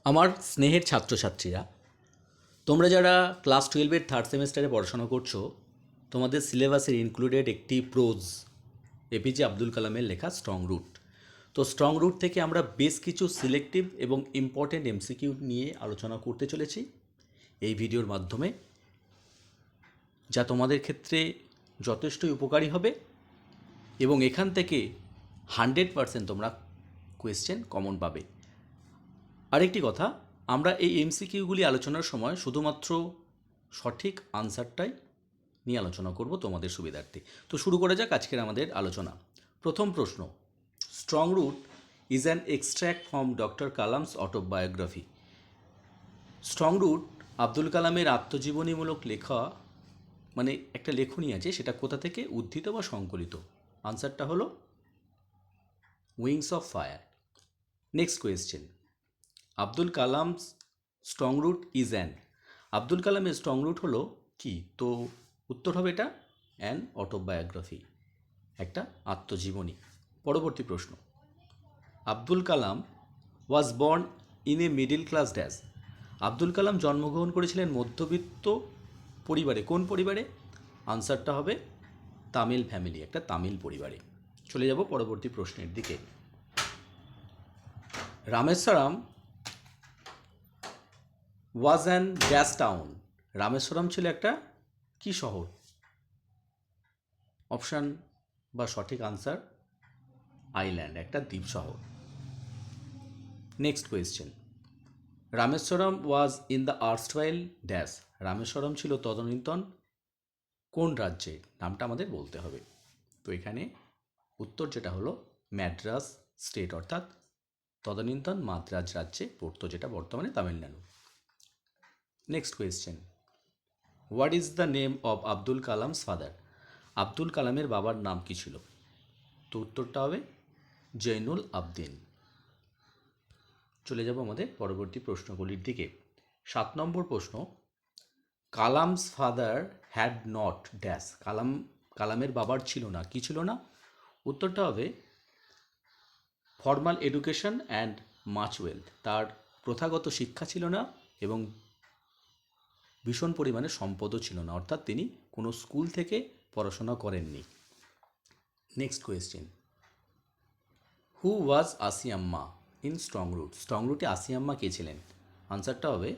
আমার স্নেহের ছাত্রছাত্রীরা, তোমরা যারা ক্লাস 12-এর থার্ড সেমেস্টারে পড়াশোনা করছো, তোমাদের সিলেবাসের ইনক্লুডেড একটি প্রোজ এপিজে আব্দুল কালামের লেখা স্ট্রং রুট। তো স্ট্রং রুট থেকে আমরা বেশ কিছু সিলেক্টিভ এবং ইম্পর্ট্যান্ট এমসিকিউ নিয়ে আলোচনা করতে চলেছি এই ভিডিওর মাধ্যমে, যা তোমাদের ক্ষেত্রে যথেষ্টই উপকারী হবে এবং এখান থেকে 100% তোমরা কোয়েশ্চেন কমন পাবে। আরেকটি কথা, আমরা এই এমসিকিউগুলি আলোচনার সময় শুধুমাত্র সঠিক আনসারটাই নিয়ে আলোচনা করব তোমাদের সুবিধার্থে। তো শুরু করা যাক আজকের আমাদের আলোচনা। প্রথম প্রশ্ন, strong root is an extract from doctor Kalam's autobiography. Strong root Abdul কালামের আত্মজীবনীমূলক লেখা, মানে একটা লেখনী আছে, সেটা কোথা থেকে উদ্ধৃত বা সংকলিত? আনসারটা হলো Wings of Fire. Next question, Abdul Kalam's strong root is an. Abdul কালামের স্ট্রং রুট হলো কি? তো উত্তর হবে এটা অ্যান অটোবায়োগ্রাফি, একটা আত্মজীবনী। পরবর্তী প্রশ্ন, Abdul Kalam was born in a middle class dash. Abdul Kalam জন্মগ্রহণ করেছিলেন মধ্যবিত্ত পরিবারে। কোন পরিবারে? আনসারটা হবে তামিল ফ্যামিলি, একটা তামিল পরিবারে। চলে যাব পরবর্তী প্রশ্নের দিকে। Rameswaram was an dash town. Rameswaram ছিল একটা কি শহর? অপশান বা সঠিক আনসার আইল্যান্ড, একটা দ্বীপ শহর। Next question, Rameswaram was in the erstwhile dash. Rameswaram ছিল তদনীন্তন কোন রাজ্যে? নামটা আমাদের বলতে হবে। তো এখানে উত্তর যেটা হলো ম্যাড্রাস স্টেট, অর্থাৎ তদনীন্তন মাদ্রাজ রাজ্যে পড়তো, যেটা বর্তমানে Tamil Nadu. Next question, what is the name of Abdul Kalam's father. Abdul কালামের বাবার নাম কি ছিল? তো উত্তরটা হবে জৈনুল আবদিন। চলে যাব আমাদের পরবর্তী প্রশ্নগুলির দিকে। 7 নম্বর প্রশ্ন, Kalam's father had not dash. কালামের বাবার ছিল না, কি ছিল না? উত্তরটা হবে formal education and much wealth. তার প্রথাগত শিক্ষা ছিল না এবং ভীষণ পরিমাণে সম্পদও ছিল না, অর্থাৎ তিনি কোনো স্কুল থেকে পড়াশোনা করেননি। Next question, who was Asiamma in strong root. Strong রুটে আসিয়াম্মা কে ছিলেন? আনসারটা হবে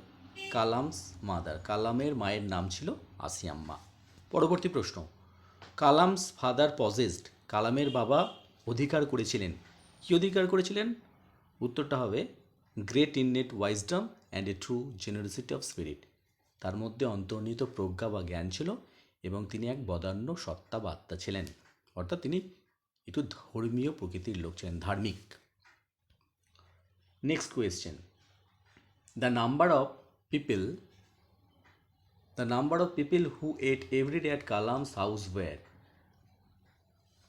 কালামস মাদার। কালামের মায়ের নাম ছিল আসিয়াম্মা। পরবর্তী প্রশ্ন, কালামস ফাদার পজেসড। কালামের বাবা অধিকার করেছিলেন, কি অধিকার করেছিলেন? উত্তরটা হবে great innate wisdom and a true generosity of spirit. তার মধ্যে অন্তর্নিহিত প্রজ্ঞা বা জ্ঞান ছিল এবং তিনি এক বদান্য সত্তা বা আত্মা ছিলেন, অর্থাৎ তিনি একটু ধর্মীয় প্রকৃতির লোক ছিলেন, ধার্মিক। Next question, the number of people who ate every day at Kalam's house were.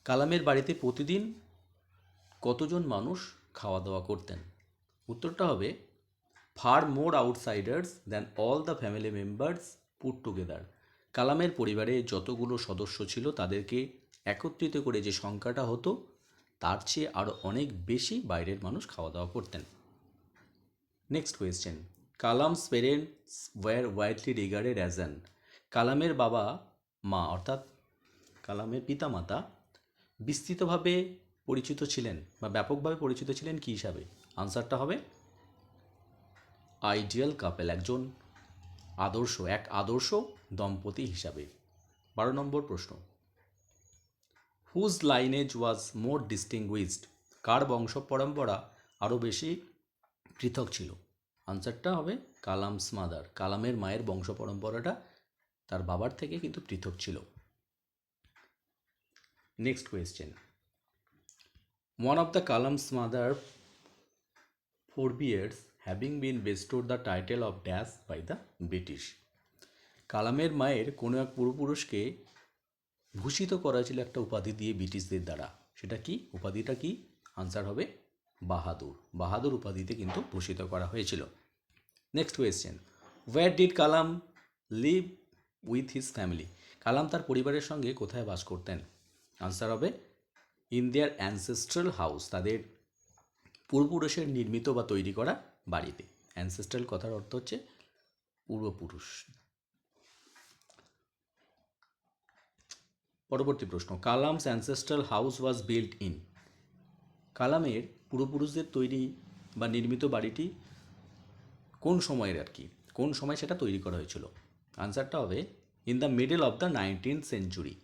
কালামের বাড়িতে প্রতিদিন কতজন মানুষ খাওয়া দাওয়া করতেন? উত্তরটা হবে fur more outsiders than all the family members put together. কালামের পরিবারে যতগুলো সদস্য ছিল তাদেরকে একত্রিত করে যে সংখ্যাটা হতো, তার চেয়ে আরও অনেক বেশি বাইরের মানুষ খাওয়া দাওয়া করতেন। Next question, Kalam's parents were widely regarded as an. কালামের বাবা মা, অর্থাৎ কালামের পিতামাতা বিস্তৃতভাবে পরিচিত ছিলেন বা ব্যাপকভাবে পরিচিত ছিলেন কী হিসাবে? আনসারটা হবে আইডিয়াল কাপেল, এক আদর্শ দম্পতি হিসাবে। 12 নম্বর প্রশ্ন, হুজ লাইনেজ ওয়াজ মোর ডিস্টিংগুইশড। কার বংশ পরম্পরা আরও বেশি পৃথক ছিল? আনসারটা হবে কালামস মাদার। কালামের মায়ের বংশ পরম্পরাটা তার বাবার থেকে কিন্তু পৃথক ছিল। Next question, one of the Kalam's mother forebears having been bestowed the title of dash by the British. কালামের মায়ের কোনো এক পূর্বপুরুষকে ভূষিত করা ছিল একটা উপাধি দিয়ে ব্রিটিশদের দ্বারা। সেটা কি উপাধিটা? কি আনসার হবে বাহাদুর। বাহাদুর উপাধিতে কিন্তু ভূষিত করা হয়েছিল। Next question, where did Kalam live with his family. Kalam তার পরিবারের সঙ্গে কোথায় বাস করতেন? আনসার হবে ইন দেয়ার অ্যানসেস্ট্রাল হাউস, তাদের পূর্বপুরুষের নির্মিত বা তৈরি করা বাড়িতে। অ্যানসেস্ট্রাল কথার অর্থ হচ্ছে পূর্বপুরুষ। পরবর্তী প্রশ্ন, Kalam's ancestral house was built in. কালামের পূর্বপুরুষদের তৈরি বা নির্মিত বাড়িটি কোন সময়ের আর কি, কোন সময় সেটা তৈরি করা হয়েছিল? আনসারটা হবে in the middle of the 19th century.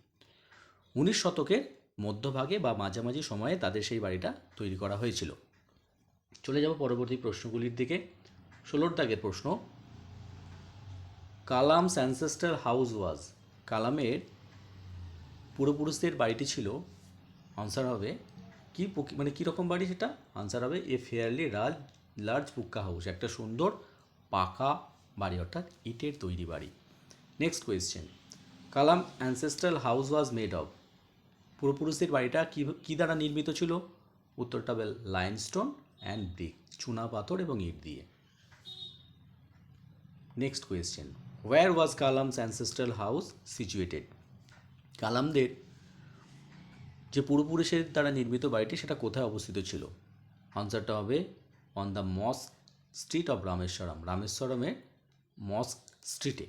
19 শতকের মধ্যভাগে বা মাঝামাঝি সময়ে তাদের সেই বাড়িটা তৈরি করা হয়েছিল। চলে যাব পরবর্তী প্রশ্নগুলির দিকে। 16 দাগের প্রশ্ন, কালামস অ্যানসেস্ট্রাল হাউস ওয়াজ। কালামের পূর্বপুরুষদের বাড়িটি ছিল, আনসার হবে কি, মানে কীরকম বাড়ি সেটা? আনসার হবে এ ফেয়ারলি লার্জ পুক্কা হাউস, একটা সুন্দর পাকা বাড়ি, অর্থাৎ ইটের তৈরি বাড়ি। Next question, Kalam ancestral house was made of. পূর্বপুরুষদের বাড়িটা কী দ্বারা নির্মিত ছিল? উত্তরটা হবে লাইমস্টোন অ্যান্ড ব্রিক, চুনা পাথর এবং ইট দিয়ে। নেক্সট কোয়েশ্চেন, হোয়ার ওয়াজ কালামস অ্যানসেস্ট্রাল হাউস সিচুয়েটেড। কালামদের যে পূর্বপুরুষের দ্বারা নির্মিত বাড়িটি সেটা কোথায় অবস্থিত ছিল? আনসারটা হবে on the mosque street of Rameswaram, রামেশ্বরমের মস্ক স্ট্রিটে।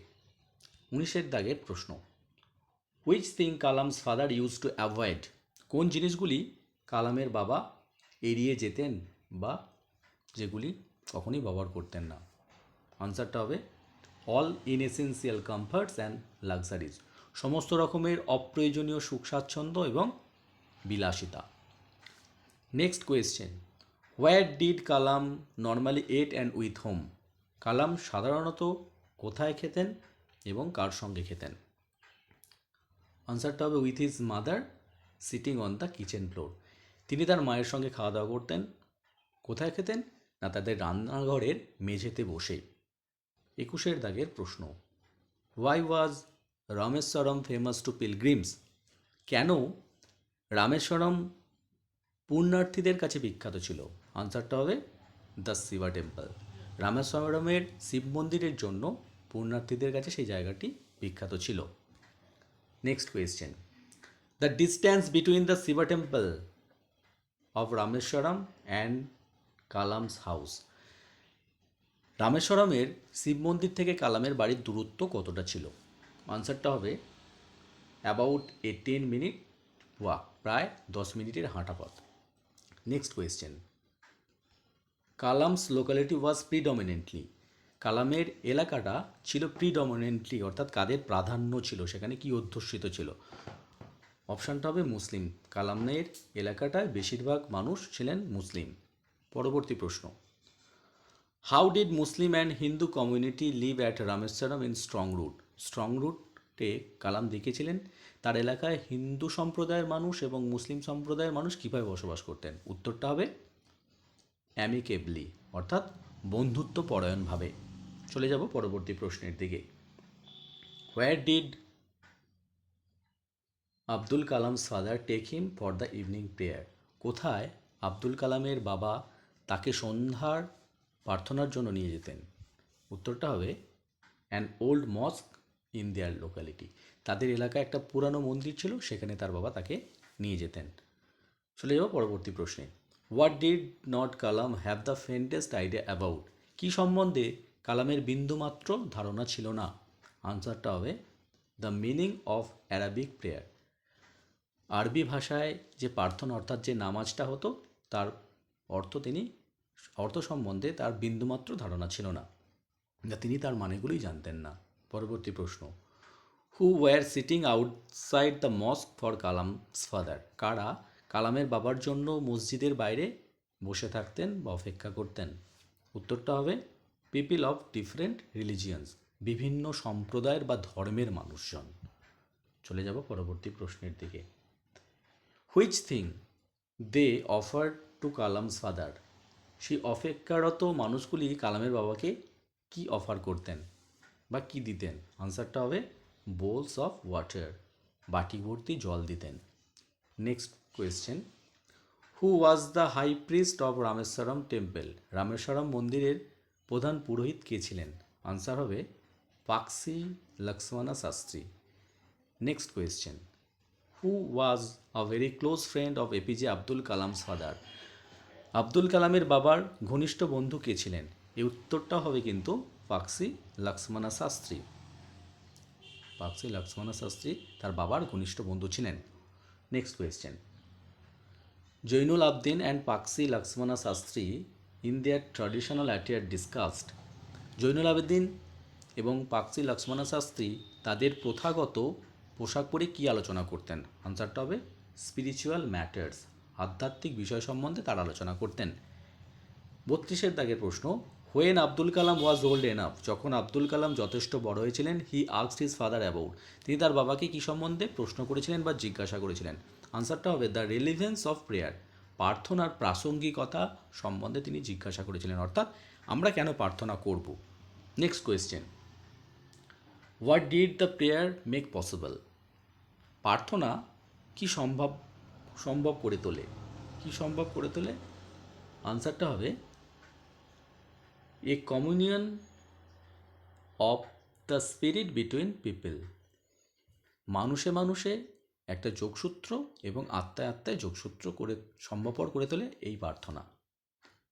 19 দাগের প্রশ্ন, which thing Kalam's father use to avoid. কোন জিনিসগুলি কালামের বাবা এড়িয়ে যেতেন বা যেগুলি কখনই ব্যবহার করতেন না? আনসারটা হবে all inessential comforts and luxuries, সমস্ত রকমের অপ্রয়োজনীয় সুখ স্বাচ্ছন্দ্য এবং বিলাসিতা। Next question, where did Kalam normally eat and with whom. কালাম সাধারণত কোথায় খেতেন এবং কার সঙ্গে খেতেন? আনসারটা হবে with his mother sitting on the kitchen floor. তিনি তার মায়ের সঙ্গে খাওয়া দাওয়া করতেন। কোথায় খেতেন? না, তাদের রান্নাঘরের মেঝেতে বসে। 21 দাগের প্রশ্ন, why was Rameswaram famous to pilgrims. কেন রামেশ্বরম পুণ্যার্থীদের কাছে বিখ্যাত ছিল? আনসারটা হবে দ্য শিবা টেম্পল, রামেশ্বরমের শিব মন্দিরের জন্য পুণ্যার্থীদের কাছে সেই জায়গাটি বিখ্যাত ছিল। Next question, the distance between the Shiva temple of Rameswaram and Kalam's house. রামেশ্বরমের শিব মন্দির থেকে কালামের বাড়ির দূরত্ব কতটা ছিল? আনসারটা হবে অ্যাবাউট 18 মিনিট ওয়াক, প্রায় 10 মিনিটের হাঁটা পথ। Next question, Kalam's locality was predominantly. কালামের এলাকাটা ছিল প্রিডমিনেন্টলি, অর্থাৎ কাদের প্রাধান্য ছিল, সেখানে কি অধ্যুষিত ছিল? অপশানটা হবে মুসলিম। কালামের এলাকাটায় বেশিরভাগ মানুষ ছিলেন মুসলিম। পরবর্তী প্রশ্ন, how did Muslim and Hindu community live at Rameswaram in strong root. Strong রুটে কালাম দেখেছিলেন তার এলাকায় হিন্দু সম্প্রদায়ের মানুষ এবং মুসলিম সম্প্রদায়ের মানুষ কীভাবে বসবাস করতেন? উত্তরটা হবে অ্যামিকেবলি, অর্থাৎ বন্ধুত্ব পরায়ণভাবে। চলে যাব পরবর্তী প্রশ্নের দিকে। Where did Abdul Kalam's father take him for the evening prayer. কোথায় আব্দুল কালামের বাবা তাকে সন্ধ্যার প্রার্থনার জন্য নিয়ে যেতেন? উত্তরটা হবে an old মস্ক in their locality, তাদের এলাকায় একটা পুরানো মন্দির ছিল, সেখানে তার বাবা তাকে নিয়ে যেতেন। চলে যাব পরবর্তী প্রশ্নে, what did not Kalam have the faintest idea about. কী সম্বন্ধে কালামের বিন্দুমাত্র ধারণা ছিল না? আনসারটা হবে the meaning of Arabic prayer, আরবি ভাষায় যে প্রার্থনা অর্থাৎ যে নামাজটা হতো তার অর্থ সম্বন্ধে তার বিন্দুমাত্র ধারণা ছিল না, তিনি তার মানেগুলোই জানতেন না। পরবর্তী প্রশ্ন, who were sitting outside the mosque for Kalam's father. কারা কালামের বাবার জন্য মসজিদের বাইরে বসে থাকতেন বা অপেক্ষা করতেন? উত্তরটা হবে পিপল অফ ডিফারেন্ট রিলিজিয়ান্স, বিভিন্ন সম্প্রদায়ের বা ধর্মের মানুষজন। চলে যাব পরবর্তী প্রশ্নের দিকে। Which thing they offer to Kalam's father. সেই অপেক্ষারত মানুষগুলি কালামের বাবাকে কি অফার করতেন বা কি দিতেন? আনসারটা হবে বোলস অফ ওয়াটার, বাটি ভর্তি জল দিতেন। Next question, who was the high priest of Rameswaram temple. Rameswaram মন্দিরের প্রধান পুরোহিত কে ছিলেন? আনসার হবে Pakshi Lakshmana Shastri. Next question, who was a very close friend of APJ Abdul Kalam's father. Abdul কালামের বাবার ঘনিষ্ঠ বন্ধু কে ছিলেন? এই উত্তরটা হবে কিন্তু পাকসি লক্ষ্মণ শাস্ত্রী। পাকসি লক্ষ্মণ শাস্ত্রী তার বাবার ঘনিষ্ঠ বন্ধু ছিলেন। Next question, Jainul Abdin and Pakshi Lakshmana Shastri in their traditional attire discussed. Jainul Abedin এবং পাকসি লক্ষ্মণ শাস্ত্রী তাদের প্রথাগত পোশাক পরে কী আলোচনা করতেন? আনসারটা হবে স্পিরিচুয়াল ম্যাটার্স, আধ্যাত্মিক বিষয় সম্বন্ধে তারা আলোচনা করতেন। 32 দাগের প্রশ্ন, when Abdul Kalam was old enough, যখন আব্দুল কালাম যথেষ্ট বড় হয়েছিলেন, he asked his father about, তিনি তার বাবাকে কী সম্বন্ধে প্রশ্ন করেছিলেন বা জিজ্ঞাসা করেছিলেন? আনসারটা হবে দ্য রিলিভেন্স অফ প্রেয়ার, প্রার্থনার প্রাসঙ্গিকতা সম্বন্ধে তিনি জিজ্ঞাসা করেছিলেন, অর্থাৎ আমরা কেন প্রার্থনা করব। Next question, what did the prayer make possible, প্রার্থনা কি সম্ভব করে তোলে? কি সম্ভব করে তোলে? আনসারটা হবে a communion of the spirit between people, মানুষে মানুষে একটা যোগসূত্র এবং আত্মায় আত্মায় যোগসূত্র করে সম্ভবপর করে তোলে এই প্রার্থনা।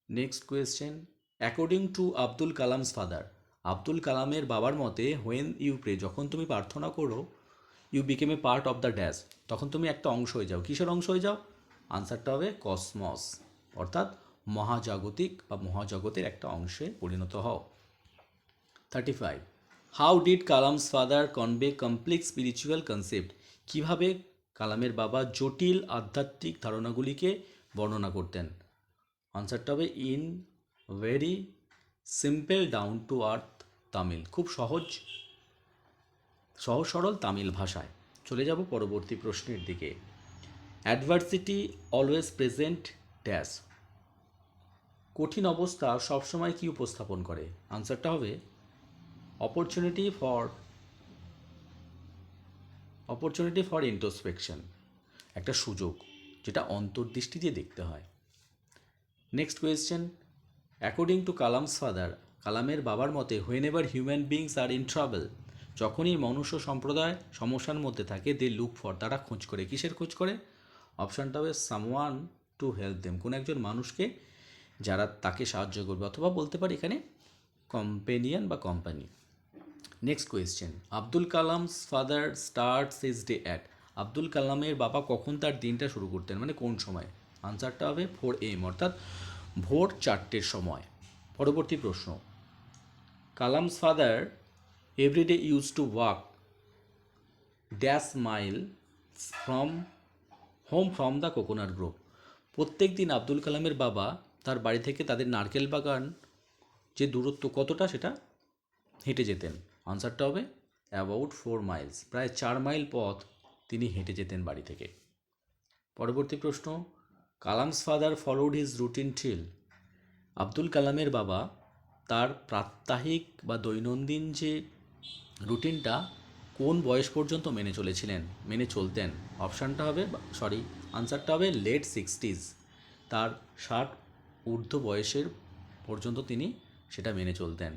Next question, according to Abdul Kalam's father, Abdul কালামের বাবার মতে, হোয়েন ইউ প্রে, যখন তুমি প্রার্থনা করো, you became a part of the dash, তখন তুমি একটা অংশ হয়ে যাও। কিসের অংশ হয়ে যাও? আনসারটা হবে কসমস, অর্থাৎ মহাজাগতিক বা মহাজগতের একটা অংশে পরিণত হও। 35, how did Kalam's father convey complex spiritual concept, কীভাবে কালামের বাবা জটিল আধ্যাত্মিক ধারণাগুলিকে বর্ণনা করতেন? আনসারটা হবে in very simple down to earth Tamil, খুব সহজ সরল তামিল ভাষায়। চলে যাব পরবর্তী প্রশ্নের দিকে। অ্যাডভার্সিটি অলওয়েজ প্রেজেন্ট ড্যাশ, কঠিন অবস্থা সবসময় কি উপস্থাপন করে? আনসারটা হবে অপরচুনিটি ফর ইন্ট্রোস্পেকশন, একটা সুযোগ যেটা অন্তর্দৃষ্টি দিয়ে দেখতে হয়। Next question, according to Kalam's father, কালামের বাবার মতে, when ever human beings are in travel, যখনই মনুষ্য সম্প্রদায় সমস্যার মধ্যে থাকে, দে লুক ফর, তারা খোঁজ করে। কিসের খোঁজ করে? অপশানটা হবে সামওয়ান টু হেল্প দেম, কোনো একজন মানুষকে যারা তাকে সাহায্য করবে, অথবা বলতে পারি এখানে কম্পেনিয়ন বা company. Next question, Abdul Kalam's father starts his day at, Abdul কালামের বাবা কখন তার দিনটা শুরু করতেন, মানে কোন সময়? আনসারটা হবে 4 AM, অর্থাৎ ভোর 4টের সময়। পরবর্তী প্রশ্ন, Kalam's father everyday use to walk dash mile from from the coconut grove, প্রত্যেক দিন আব্দুল কালামের বাবা তার বাড়ি থেকে তাদের নারকেল বাগান যে দূরত্ব কতটা সেটা হেঁটে যেতেন? আনসারটা হবে অ্যাবাউট 4 মাইলস, প্রায় 4 মাইল পথ তিনি হেঁটে যেতেন বাড়ি থেকে। পরবর্তী প্রশ্ন, Kalam's father followed his routine till, Abdul কালামের বাবা তার প্রাত্যহিক বা দৈনন্দিন যে রুটিনটা কোন বয়স পর্যন্ত মেনে চলতেন? অপশানটা হবে আনসারটা হবে লেট 60s, তার 60 ঊর্ধ্ব বয়সের পর্যন্ত তিনি সেটা মেনে চলতেন।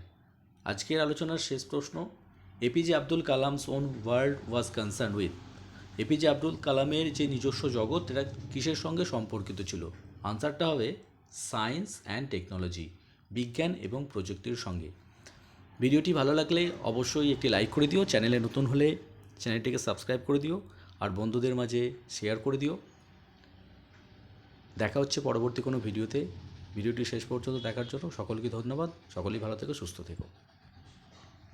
আজকের আলোচনার শেষ প্রশ্ন, APJ Abdul Kalam's on world was concern with, APJ Abdul কালামের যে নিজস্ব জগৎ এটা কিসের সঙ্গে সম্পর্কিত ছিল? আনসারটা হবে সায়েন্স অ্যান্ড টেকনোলজি, বিজ্ঞান এবং প্রযুক্তির সঙ্গে। ভিডিওটি ভালো লাগলে অবশ্যই একটি লাইক করে দিও, চ্যানেলে নতুন হলে চ্যানেলটিকে সাবস্ক্রাইব করে দিও, আর বন্ধুদের মাঝে শেয়ার করে দিও। দেখা হচ্ছে পরবর্তী কোনো ভিডিওতে। ভিডিওটি শেষ পর্যন্ত দেখার জন্য সকলকে ধন্যবাদ। সকলেই ভালো থেকো, সুস্থ থেকো।